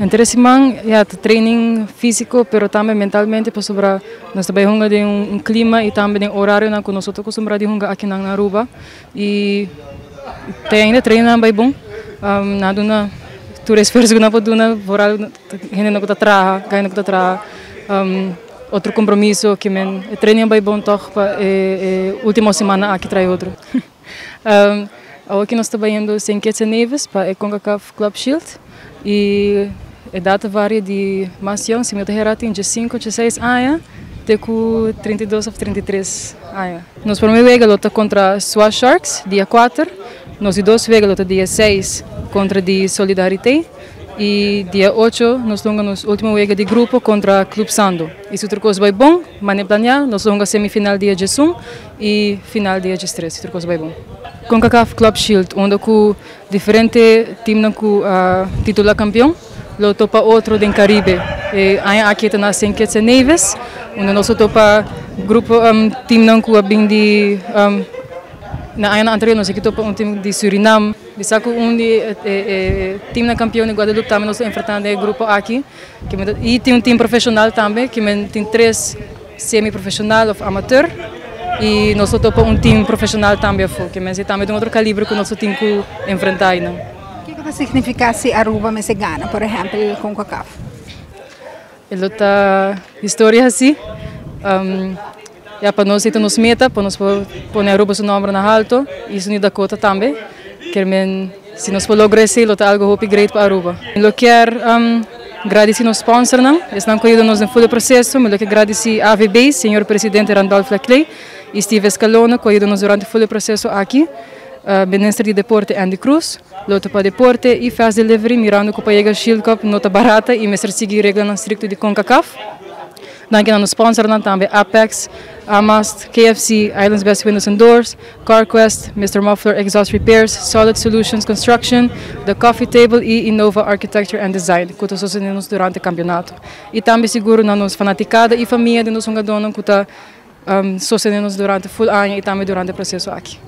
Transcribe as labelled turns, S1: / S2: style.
S1: Interesse man, ja, training físico, pero também mentalmente, para sobrar, nós trabalhamos de clima e também horário na que nós estamos acostumados a jogar aqui na Aruba e tem ainda treino bem bom, nada na tu esforço na poduna, voral, gente não está trabalhando, ganha não está trabalhando, outro compromisso que men treino bem bom toch para última semana aqui trai outro. Aqui nós trabalhamos sem Ketsen Neves para a CONCACAF Club Shield e a data varia de mais jong, se meu terreiro tem de 5 a 6 anos, até com 32 ou 33 anos. Nós primeiro vega luta contra Swash Sharks, dia 4, nós dois vega luta dia 6 contra de Solidarité e dia 8 nós temos última vega de grupo contra Club Sando. Isso tudo coisa bem bom, mas nem planear, nós temos semifinal dia 1 e final dia 3, isso tudo coisa bem bom. CONCACAF Club Shield, onde com diferente time com titular campeão, lutou para outro do Caribe. E aqui está na St. Kitts and Nevis, onde nós lutou para grupo time com bem de na ano anterior nós aqui para um time de Suriname. De saco de time na campeão de Guadalupe também nós enfrentando o grupo aqui. E tem um time profissional também, que tem 3 semi-profissional ou amateur. E nós estamos para um time profissional também, que é também de outro calibre que nós temos que enfrentar.
S2: O que significa se Aruba me se gana, por exemplo, com o CONCACAF?
S1: Ele está história assim. Para nós nos meta, para nós pôr Aruba seu nome na alto, e isso da cota também. Se nós lograr isso, é algo muito grande para Aruba. Eu quero agradecer ao sponsor, eles não cuidam nos no full processo, mas eu quero agradecer a AVB, senhor presidente Randolph Laclay, e Steve Escalona, que cuidam nos durante o full processo aqui, ministro de Deporte Andy Cruz, luta para Deporte e faz delivery, mirando que o país Shield Cup nota barata e mestre seguir regra estricto de CONCACAF. Dank aan de sponsor também Apex, Amast, KFC, Islands Best Windows and Doors, CarQuest, Mr. Muffler Exhaust Repairs, Solid Solutions Construction, The Coffee Table e Innova Architecture and Design, que estão sostenendo durante o campeonato. E também seguro na nossa fanaticada e família de nosso jogador que está sostenendo durante o full ano e também durante o processo aqui.